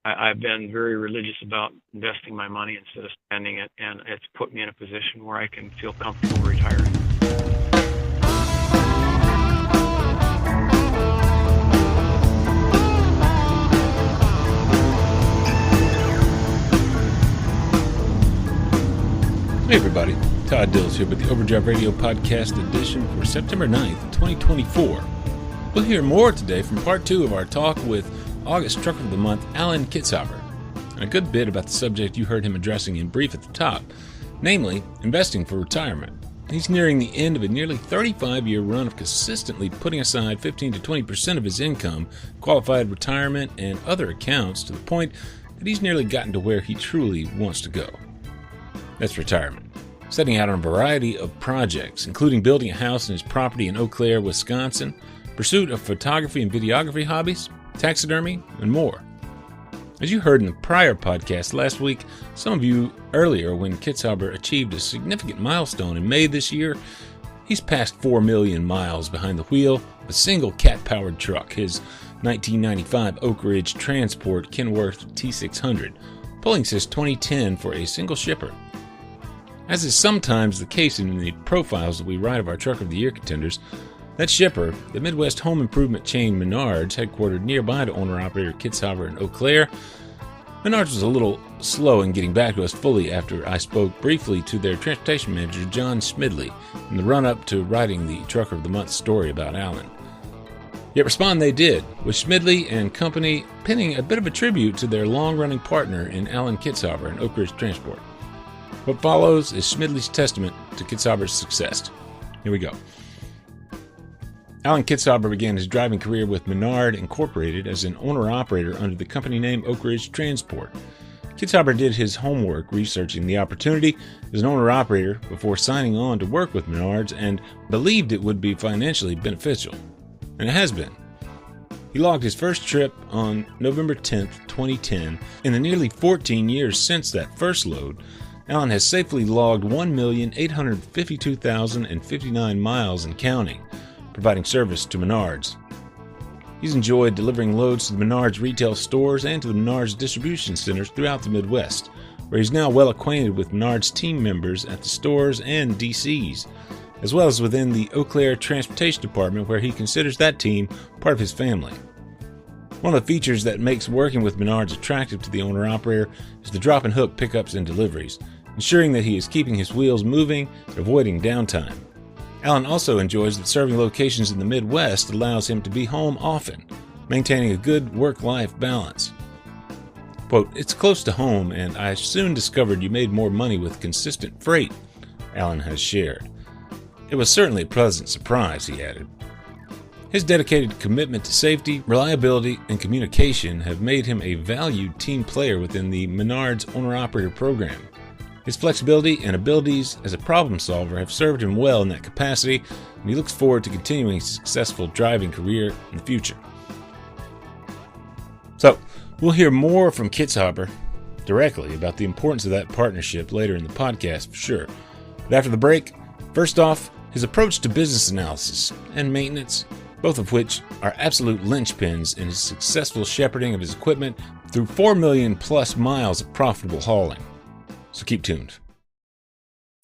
I've been very religious about investing my money instead of spending it, and it's put me in a position where I can feel comfortable retiring. Hey everybody, Todd Dills here with the Overdrive Radio podcast edition for September 9th, 2024. We'll hear more today from part 2 of our talk with August Trucker of the Month, Alan Kitzhaber, and a good bit about the subject you heard him addressing in brief at the top, namely investing for retirement. He's nearing the end of a nearly 35-year run of consistently putting aside 15 to 20% of his income, qualified retirement, and other accounts to the point that he's nearly gotten to where he truly wants to go. That's retirement. Setting out on a variety of projects, including building a house in his property in Eau Claire, Wisconsin, pursuit of photography and videography hobbies, taxidermy, and more. As you heard in the prior podcast last week, some of you earlier when Kitzhaber achieved a significant milestone in May this year, he's passed 4 million miles behind the wheel of a single cat-powered truck, his 1995 Oak Ridge Transport Kenworth T600, pulling since 2010 for a single shipper. As is sometimes the case in the profiles that we write of our Truck of the Year contenders, that shipper, the Midwest home improvement chain Menards, headquartered nearby to owner-operator Kitzhaber in Eau Claire. Menards was a little slow in getting back to us fully after I spoke briefly to their transportation manager, John Smidley, in the run-up to writing the Trucker of the Month story about Alan. Yet respond they did, with Smidley and company penning a bit of a tribute to their long-running partner in Alan Kitzhaber in Oak Ridge Transport. What follows is Smidley's testament to Kitzhaber's success. Here we go. Alan Kitzhaber began his driving career with Menard Incorporated as an owner-operator under the company name Oak Ridge Transport. Kitzhaber did his homework researching the opportunity as an owner-operator before signing on to work with Menards and believed it would be financially beneficial. And it has been. He logged his first trip on November 10th, 2010. In the nearly 14 years since that first load, Alan has safely logged 1,852,059 miles and counting, providing service to Menards. He's enjoyed delivering loads to the Menards retail stores and to the Menards distribution centers throughout the Midwest, where he's now well acquainted with Menards team members at the stores and DCs, as well as within the Eau Claire Transportation Department, where he considers that team part of his family. One of the features that makes working with Menards attractive to the owner-operator is the drop and hook pickups and deliveries, ensuring that he is keeping his wheels moving and avoiding downtime. Alan also enjoys that serving locations in the Midwest allows him to be home often, maintaining a good work-life balance. Quote, "It's close to home, and I soon discovered you made more money with consistent freight," Alan has shared. "It was certainly a pleasant surprise," he added. His dedicated commitment to safety, reliability, and communication have made him a valued team player within the Menards owner-operator program. His flexibility and abilities as a problem solver have served him well in that capacity, and he looks forward to continuing his successful driving career in the future. So, we'll hear more from Kitzhaber directly about the importance of that partnership later in the podcast for sure. But after the break, first off, his approach to business analysis and maintenance, both of which are absolute linchpins in his successful shepherding of his equipment through 4 million plus miles of profitable hauling. So keep tuned.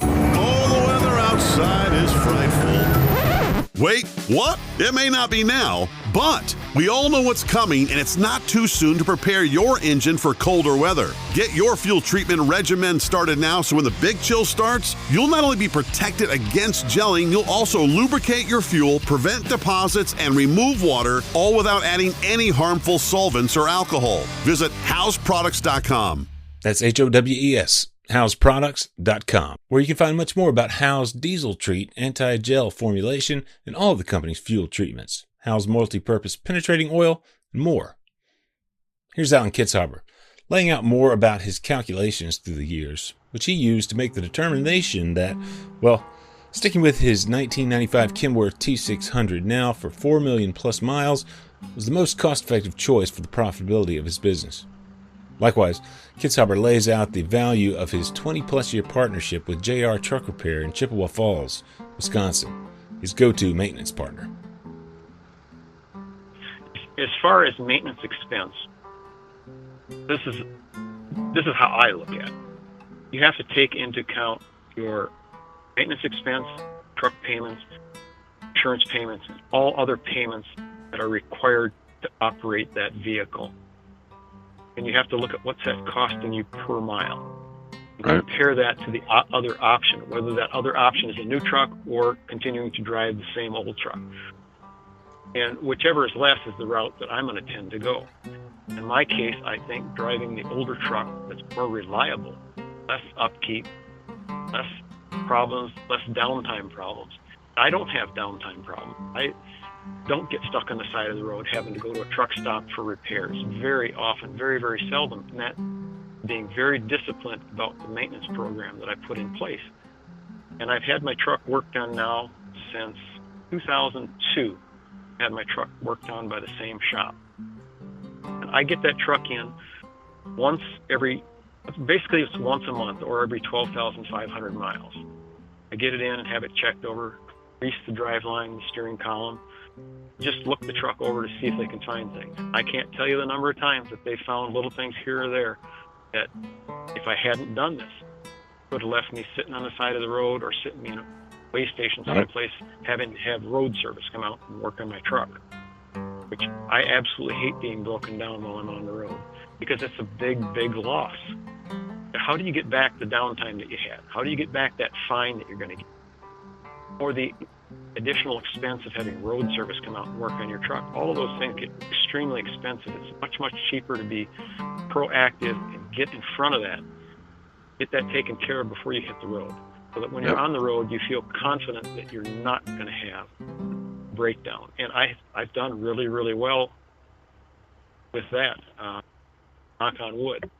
Oh, the weather outside is frightful. Wait, what? It may not be now, but we all know what's coming, and it's not too soon to prepare your engine for colder weather. Get your fuel treatment regimen started now so when the big chill starts, you'll not only be protected against gelling, you'll also lubricate your fuel, prevent deposits, and remove water, all without adding any harmful solvents or alcohol. Visit houseproducts.com. That's HOWES, houseproducts.com, where you can find much more about Howe's Diesel Treat anti-gel formulation and all of the company's fuel treatments, Howe's multi-purpose penetrating oil, and more. Here's Alan Kitzhaber, laying out more about his calculations through the years, which he used to make the determination that, well, sticking with his 1995 Kenworth T600 now for 4 million plus miles was the most cost-effective choice for the profitability of his business. Likewise, Kitzhaber lays out the value of his 20-plus year partnership with JR Truck Repair in Chippewa Falls, Wisconsin, his go-to maintenance partner. As far as maintenance expense, this is how I look at it. You have to take into account your maintenance expense, truck payments, insurance payments, and all other payments that are required to operate that vehicle. And you have to look at what's that costing you per mile. And compare that to the other option, whether that other option is a new truck or continuing to drive the same old truck. And whichever is less is the route that I'm going to tend to go. In my case, I think driving the older truck that's more reliable, less upkeep, less problems, less downtime problems. I don't have downtime problems. I don't get stuck on the side of the road having to go to a truck stop for repairs very often, very, very seldom. And that being very disciplined about the maintenance program that I put in place. And I've had my truck worked on now since 2002. I had my truck worked on by the same shop. And I get that truck in basically it's once a month or every 12,500 miles. I get it in and have it checked over, grease the driveline, the steering column, just look the truck over to see if they can find things. I can't tell you the number of times that they found little things here or there that if I hadn't done this, would have left me sitting on the side of the road or sitting in a way station someplace having to have road service come out and work on my truck, which I absolutely hate being broken down while I'm on the road because it's a big, big loss. How do you get back the downtime that you had? How do you get back that fine that you're going to get? Or the additional expense of having road service come out and work on your truck? All of those things get extremely expensive. It's much, much cheaper to be proactive and get in front of that. Get that taken care of before you hit the road. So that when you're on the road, you feel confident that you're not going to have breakdown. And I've done really, really well with that, knock on wood.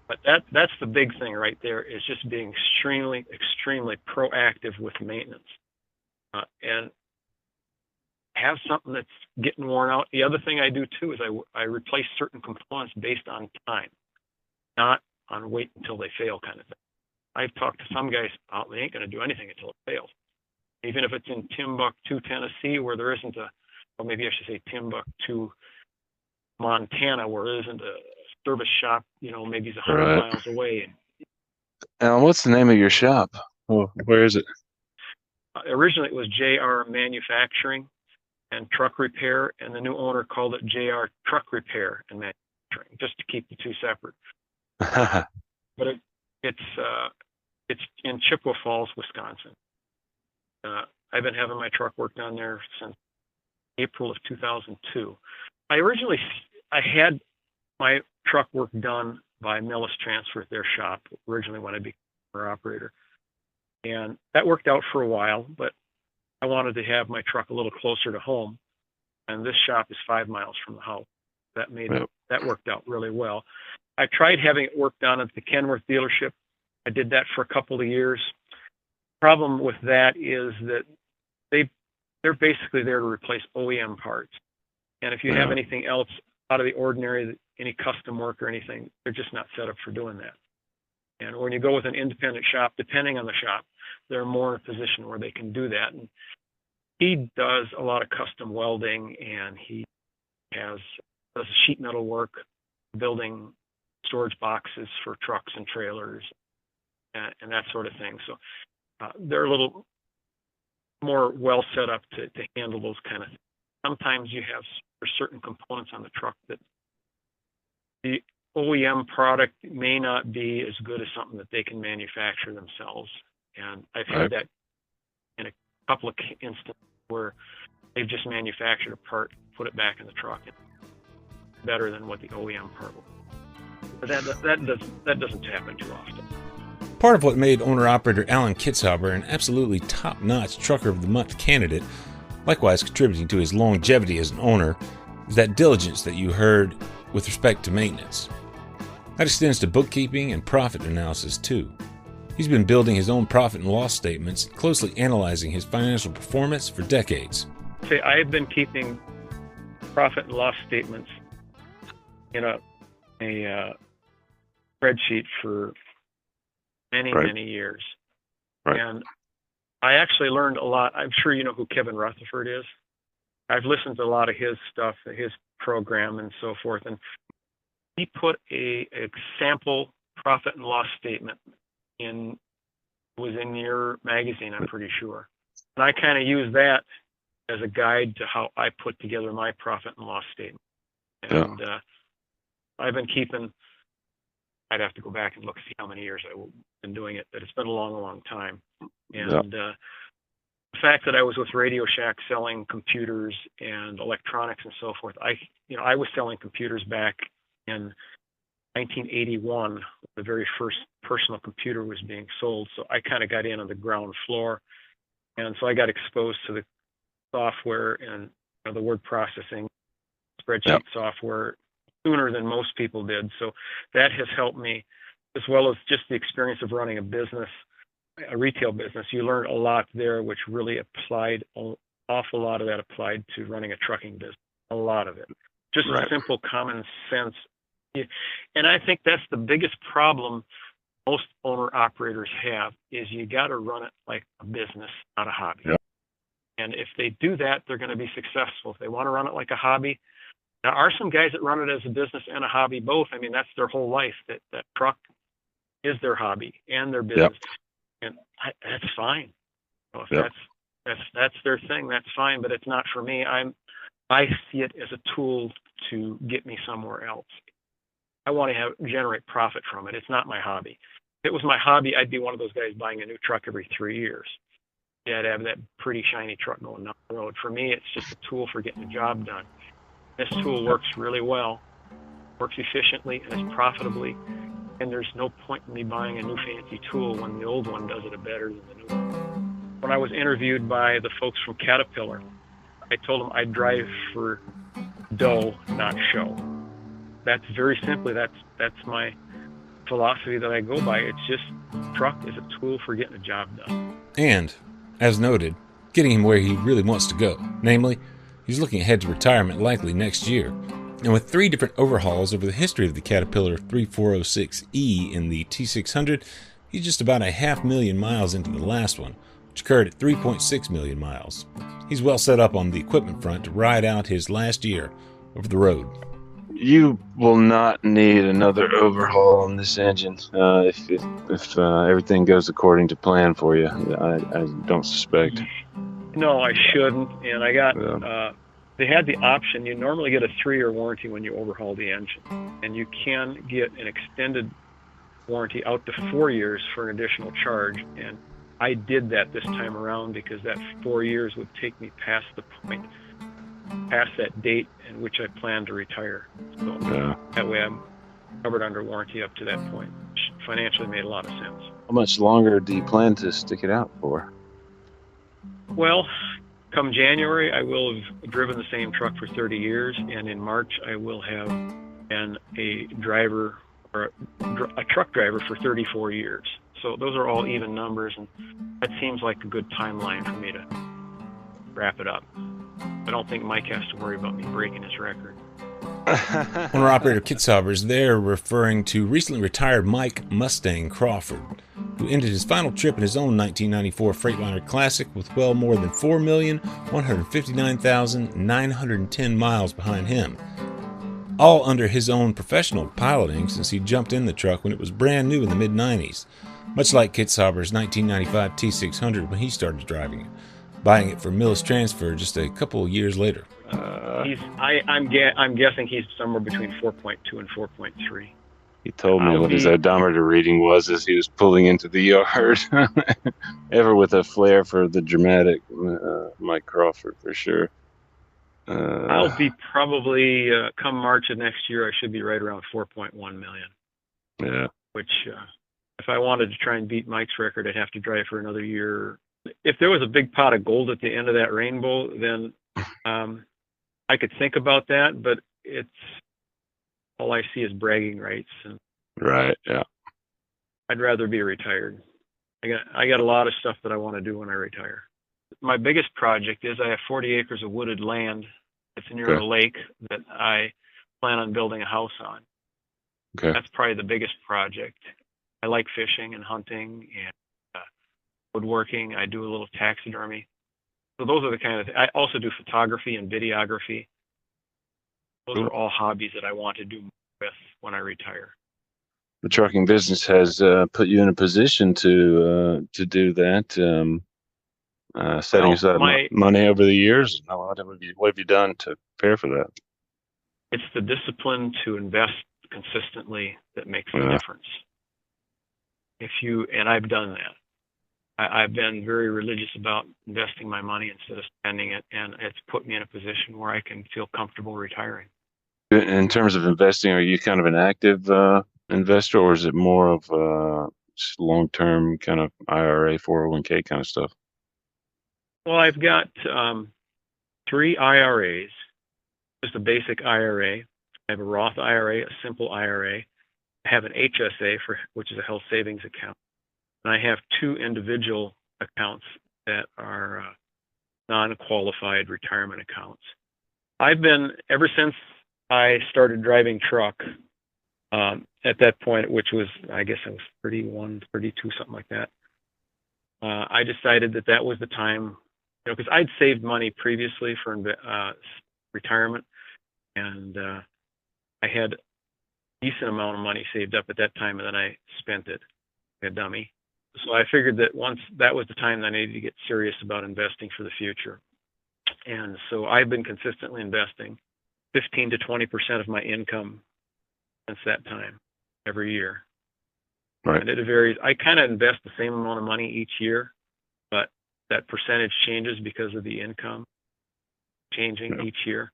But that's the big thing right there, is just being extremely, extremely proactive with maintenance. And have something that's getting worn out. The other thing I do too is I replace certain components based on time, not on wait until they fail kind of thing. I've talked to some guys about they ain't going to do anything until it fails. Even if it's in Timbuktu, Tennessee, where there isn't maybe I should say Timbuktu, Montana, where there isn't a service shop, maybe it's 100 miles away. And what's the name of your shop? Well, where is it? Originally, it was JR Manufacturing and Truck Repair, and the new owner called it JR Truck Repair and Manufacturing, just to keep the two separate. But it's in Chippewa Falls, Wisconsin. I've been having my truck worked on there since April of 2002. I had my truck work done by Millis Transfer at their shop originally when I became an operator. And that worked out for a while, but I wanted to have my truck a little closer to home. And this shop is 5 miles from the house. That worked out really well. I tried having it worked on at the Kenworth dealership. I did that for a couple of years. Problem with that is that they're basically there to replace OEM parts. And if you have anything else out of the ordinary, any custom work or anything, they're just not set up for doing that. And when you go with an independent shop, depending on the shop, they're more in a position where they can do that. And he does a lot of custom welding, and he does sheet metal work, building storage boxes for trucks and trailers, and that sort of thing. So they're a little more well set up to handle those kind of things. Sometimes you have certain components on the truck that the OEM product may not be as good as something that they can manufacture themselves. And I've had that in a couple of instances where they've just manufactured a part, put it back in the truck, and better than what the OEM part will. But that doesn't happen too often. Part of what made owner-operator Alan Kitzhaber an absolutely top-notch Trucker of the Month candidate, likewise contributing to his longevity as an owner, is that diligence that you heard with respect to maintenance. That extends to bookkeeping and profit analysis too. He's been building his own profit and loss statements, closely analyzing his financial performance for decades. I've been keeping profit and loss statements in a spreadsheet for many years. And I actually learned a lot. I'm sure you know who Kevin Rutherford is. I've listened to a lot of his stuff, his program and so forth. And he put a sample profit and loss statement was in your magazine, I'm pretty sure. And I kind of use that as a guide to how I put together my profit and loss statement. And I've been keeping, I'd have to go back and look, see how many years I've been doing it, but it's been a long, long time. And the fact that I was with Radio Shack selling computers and electronics and so forth, I was selling computers back in 1981. The very first personal computer was being sold, so I kind of got in on the ground floor, and so I got exposed to the software and the word processing, spreadsheet software sooner than most people did. So that has helped me, as well as just the experience of running a business, a retail business. You learn a lot there, which really applied, an awful lot of that applied to running a trucking business. A lot of it. Just simple common sense. And I think that's the biggest problem most owner operators have, is you got to run it like a business, not a hobby. Yep. And if they do that, they're going to be successful. If they want to run it like a hobby, there are some guys that run it as a business and a hobby both. I mean, that's their whole life. That truck is their hobby and their business, and that's fine. So if that's their thing, that's fine. But it's not for me. I see it as a tool to get me somewhere else. I want to generate profit from it. It's not my hobby. If it was my hobby, I'd be one of those guys buying a new truck every 3 years. Yeah, I'd have that pretty shiny truck going down the road. For me, it's just a tool for getting the job done. This tool works really well, works efficiently, and is profitably. And there's no point in me buying a new fancy tool when the old one does it better than the new one. When I was interviewed by the folks from Caterpillar, I told them I'd drive for dough, not show. That's very simply, that's my philosophy that I go by. It's just, truck is a tool for getting a job done. And, as noted, getting him where he really wants to go. Namely, he's looking ahead to retirement likely next year. And with 3 different overhauls over the history of the Caterpillar 3406E and the T600, he's just about 500,000 miles into the last one, which occurred at 3.6 million miles. He's well set up on the equipment front to ride out his last year over the road. You will not need another overhaul on this engine if everything goes according to plan for you. I don't suspect. No, I shouldn't. And I got, they had the option. You normally get a 3-year warranty when you overhaul the engine. And you can get an extended warranty out to 4 years for an additional charge. And I did that this time around because that 4 years would take me past that date in which I plan to retire. So that way I'm covered under warranty up to that point, which financially made a lot of sense. How much longer do you plan to stick it out for? Well, come January, I will have driven the same truck for 30 years, and in March, I will have been a driver or a truck driver for 34 years. So those are all even numbers, and that seems like a good timeline for me to wrap it up. I don't think Mike has to worry about me breaking his record. Owner-operator Kitzhaber is there referring to recently retired Mike Mustang Crawford, who ended his final trip in his own 1994 Freightliner Classic with well more than 4,159,910 miles behind him. All under his own professional piloting since he jumped in the truck when it was brand new in the mid-90s, much like Kitzhaber's 1995 T600 when he started driving it, buying it for Millis Transfer just a couple of years later. I'm guessing he's somewhere between 4.2 and 4.3. He told me what his odometer reading was as he was pulling into the yard. Ever with a flair for the dramatic, Mike Crawford for sure. I'll be probably, come March of next year, I should be right around 4.1 million. Yeah. Which, if I wanted to try and beat Mike's record, I'd have to drive for another year. If there was a big pot of gold at the end of that rainbow, then I could think about that, but it's all I see is bragging rights. And right, yeah. I'd rather be retired. I got a lot of stuff that I want to do when I retire. My biggest project is I have 40 acres of wooded land. It's near a lake that I plan on building a house on. Okay. That's probably the biggest project. I like fishing and hunting and woodworking. I do a little taxidermy. So those are the kind of I also do photography and videography. Those are all hobbies that I want to do with. when I retire. The trucking business has put you in a position to do that. Setting aside money over the years. What have you done to prepare for that? It's the discipline to invest consistently that makes the difference. And I've done that. I've been very religious about investing my money instead of spending it, and it's put me in a position where I can feel comfortable retiring. In terms of investing, are you kind of an active investor, or is it more of long-term kind of IRA, 401k kind of stuff? Well, I've got 3 IRAs, just a basic IRA. I have a Roth IRA, a simple IRA. I have an HSA, which is a health savings account. And I have 2 individual accounts that are non-qualified retirement accounts. I've been, ever since I started driving truck, at that point, which was, I guess I was 31, 32, something like that, I decided that was the time, because I'd saved money previously for retirement, and I had a decent amount of money saved up at that time, and then I spent it like a dummy. So I figured that once that was the time that I needed to get serious about investing for the future. And so I've been consistently investing 15 to 20% of my income since that time, every year. Right. And it varies. I kind of invest the same amount of money each year, but that percentage changes because of the income changing each year.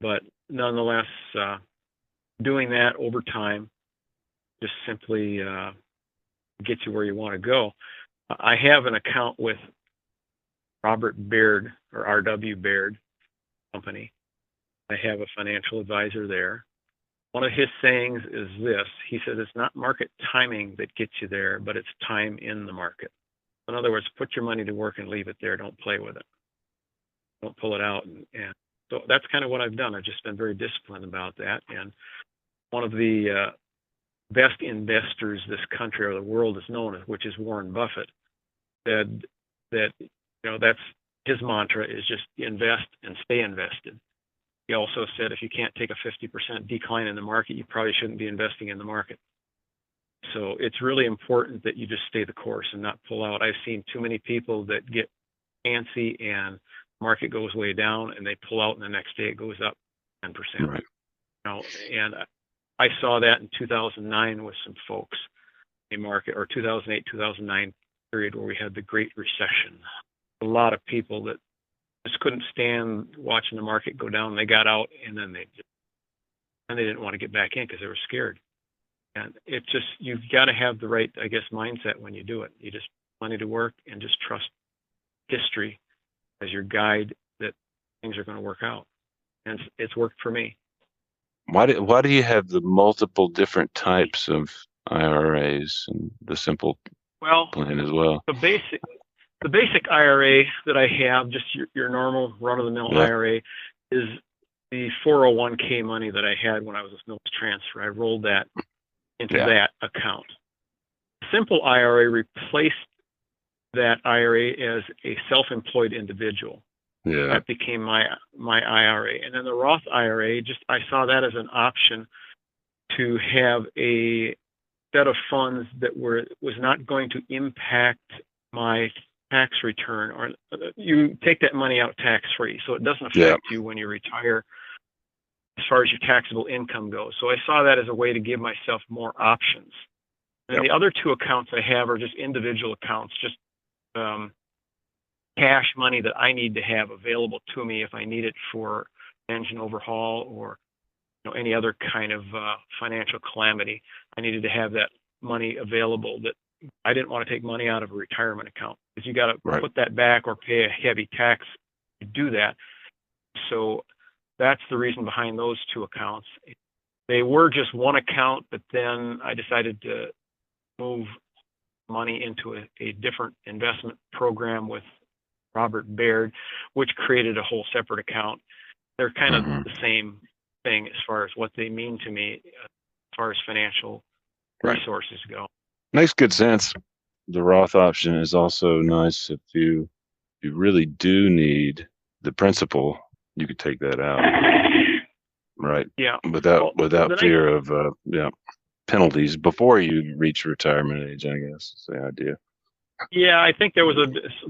But nonetheless, doing that over time just simply gets you where you want to go. I have an account with Robert Baird, or R.W. Baird Company. I have a financial advisor there. One of his sayings is this. He says, it's not market timing that gets you there, but it's time in the market. In other words, put your money to work and leave it there. Don't play with it. Don't pull it out. And so that's kind of what I've done. I've just been very disciplined about that. And one of the best investors this country or the world has known, which is Warren Buffett, said that, that's his mantra, is just invest and stay invested. He also said if you can't take a 50% decline in the market, you probably shouldn't be investing in the market. So it's really important that you just stay the course and not pull out. I've seen too many people that get antsy and the market goes way down and they pull out and the next day it goes up 10%. Right. And I saw that in 2009 with some folks in the market, or 2008, 2009 period where we had the Great Recession. A lot of people that just couldn't stand watching the market go down. They got out and then they didn't want to get back in because they were scared. And it just, you've got to have the right, I guess, mindset when you do it. You just put money to work and just trust history as your guide that things are going to work out. And it's worked for me. Why do you have the multiple different types of IRAs and the simple plan as well? The basic IRA that I have, just your normal run-of-the-mill IRA, is the 401k money that I had when I was with Mills Transfer. I rolled that into that account. Simple IRA replaced that IRA as a self-employed individual. Yeah. That became my IRA. And then the Roth IRA, I saw that as an option to have a set of funds that was not going to impact my tax return, or you take that money out tax-free, so it doesn't affect you when you retire as far as your taxable income goes. So I saw that as a way to give myself more options. And the other 2 accounts I have are just individual accounts, just cash money that I need to have available to me if I need it for engine overhaul or any other kind of financial calamity. I needed to have that money available. That I didn't want to take money out of a retirement account because you got to put that back or pay a heavy tax to do that. So that's the reason behind those 2 accounts. They were just one account, but then I decided to move money into a different investment program with Robert Baird, which created a whole separate account. They're kind of the same thing as far as what they mean to me as far as financial resources go. Makes good sense. The Roth option is also nice if you really do need the principal. You could take that out. Right. Yeah. Without fear of penalties before you reach retirement age, I guess is the idea. Yeah, I think the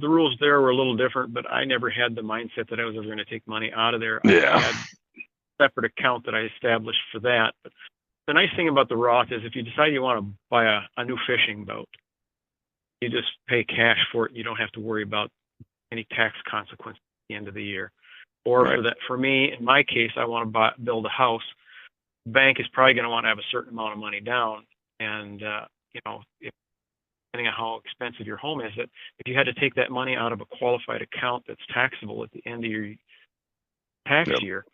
rules there were a little different, but I never had the mindset that I was ever going to take money out of there. Yeah. I had a separate account that I established for that. But the nice thing about the Roth is if you decide you want to buy a new fishing boat, you just pay cash for it. You don't have to worry about any tax consequences at the end of the year. Or for me, in my case, I want to build a house. The bank is probably going to want to have a certain amount of money down, and depending on how expensive your home is, that if you had to take that money out of a qualified account that's taxable at the end of your tax year,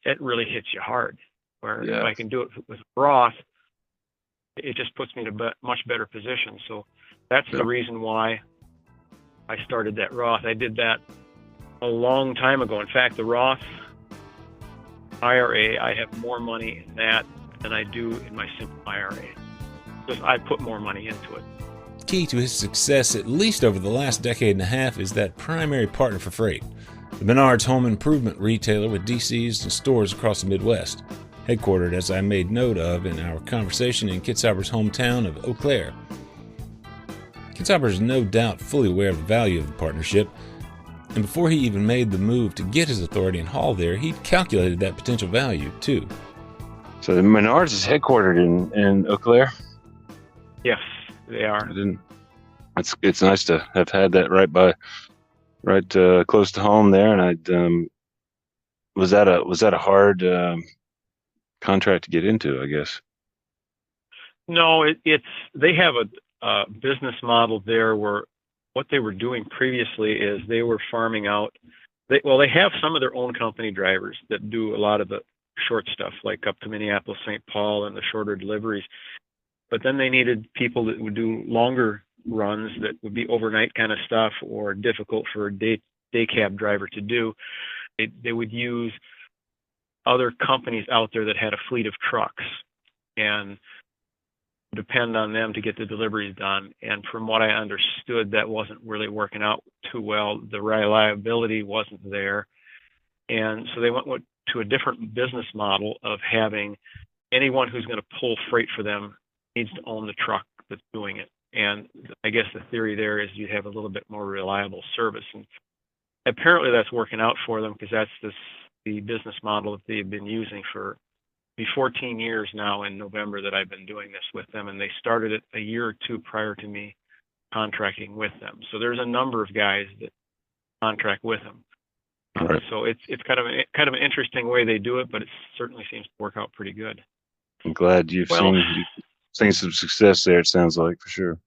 it really hits you hard. Where if I can do it with Roth, it just puts me in a much better position. So that's the reason why I started that Roth. I did that a long time ago. In fact, the Roth IRA, I have more money in that than I do in my simple IRA. Because I put more money into it. Key to his success, at least over the last decade and a half, is that primary partner for freight. The Menards home improvement retailer with DCs and stores across the Midwest, headquartered, as I made note of in our conversation, in Kitzhaber's hometown of Eau Claire. Kitzhaber is no doubt fully aware of the value of the partnership, and before he even made the move to get his authority and haul there, he'd calculated that potential value too. So the Menards is headquartered in Eau Claire? Yes, they are. It's nice to have had that right close to home there, and was that a hard contract to get into, I guess? No, they have a business model there where what they were doing previously is they were farming out. They have some of their own company drivers that do a lot of the short stuff, like up to Minneapolis, St. Paul, and the shorter deliveries. But then they needed people that would do longer runs that would be overnight kind of stuff or difficult for a day cab driver to do. They would use other companies out there that had a fleet of trucks and depend on them to get the deliveries done. And from what I understood, that wasn't really working out too well. The reliability wasn't there. And so they went to a different business model of having anyone who's going to pull freight for them needs to own the truck that's doing it. And I guess the theory there is you have a little bit more reliable service. And apparently that's working out for them, because that's the business model that they've been using for 14 years now in November that I've been doing this with them. And they started it a year or two prior to me contracting with them. So there's a number of guys that contract with them. Right. So it's kind of an interesting way they do it, but it certainly seems to work out pretty good. I'm glad you've seen some success there, it sounds like, for sure.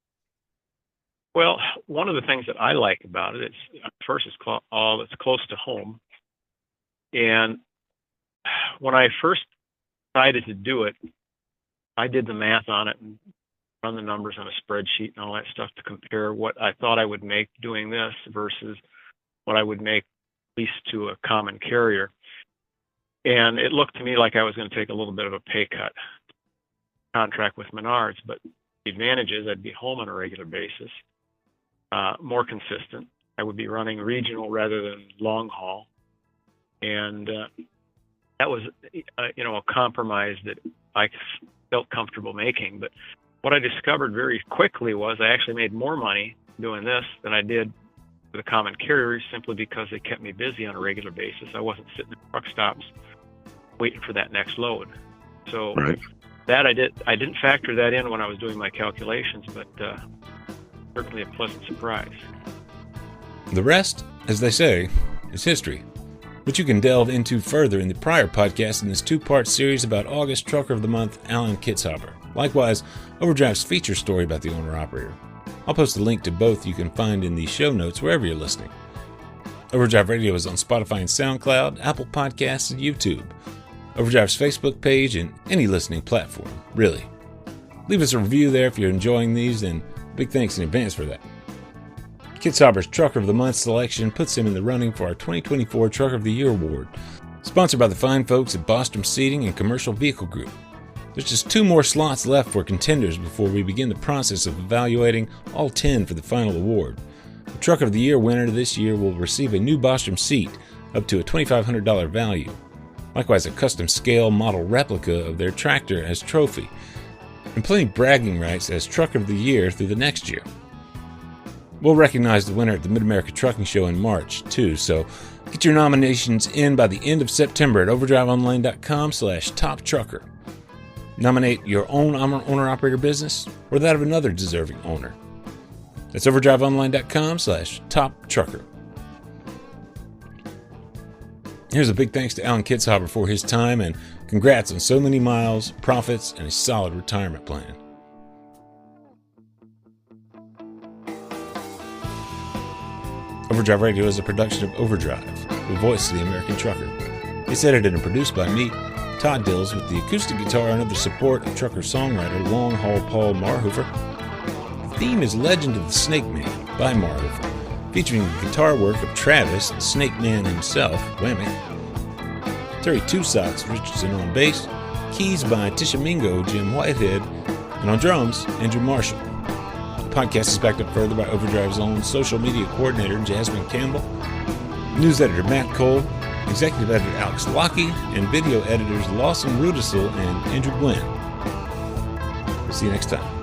Well, one of the things that I like about it is, first, it's close to home. And when I first decided to do it, I did the math on it and run the numbers on a spreadsheet and all that stuff to compare what I thought I would make doing this versus what I would make leased to a common carrier. And it looked to me like I was going to take a little bit of a pay cut to contract with Menards, but the advantage is I'd be home on a regular basis, more consistent. I would be running regional rather than long haul. And that was, a compromise that I felt comfortable making. But what I discovered very quickly was I actually made more money doing this than I did with the common carriers, simply because they kept me busy on a regular basis. I wasn't sitting at truck stops waiting for that next load. So that I didn't factor that in when I was doing my calculations, but certainly a pleasant surprise. The rest, as they say, is history, which you can delve into further in the prior podcast in this two-part series about August Trucker of the Month, Alan Kitzhaber. Likewise, Overdrive's feature story about the owner-operator. I'll post a link to both you can find in the show notes wherever you're listening. Overdrive Radio is on Spotify and SoundCloud, Apple Podcasts, and YouTube. Overdrive's Facebook page, and any listening platform, really. Leave us a review there if you're enjoying these, and big thanks in advance for that. Kitzhaber's Trucker of the Month selection puts him in the running for our 2024 Trucker of the Year Award, sponsored by the fine folks at Bostrom Seating and Commercial Vehicle Group. There's just 2 more slots left for contenders before we begin the process of evaluating all 10 for the final award. The Trucker of the Year winner this year will receive a new Bostrom seat up to a $2,500 value. Likewise, a custom scale model replica of their tractor as trophy, and plenty bragging rights as Trucker of the Year through the next year. We'll recognize the winner at the Mid-America Trucking Show in March, too, so get your nominations in by the end of September at overdriveonline.com/toptrucker. Nominate your own owner-operator business or that of another deserving owner. That's overdriveonline.com/toptrucker. Here's a big thanks to Alan Kitzhaber for his time, and congrats on so many miles, profits, and a solid retirement plan. Overdrive Radio is a production of Overdrive, the voice of the American trucker. It's edited and produced by me, Todd Dills, with the acoustic guitar and other support of trucker-songwriter Long Haul Paul Marhoefer. The theme is Legend of the Snake Man by Marhoefer, featuring the guitar work of Travis, the Snake Man himself, Whammy. Terry Two Socks Richardson on bass, keys by Tishomingo Jim Whitehead, and on drums, Andrew Marshall. The podcast is backed up further by Overdrive's own social media coordinator, Jasmine Campbell, news editor Matt Cole, executive editor Alex Lockie, and video editors Lawson Rudisill and Andrew Glenn. See you next time.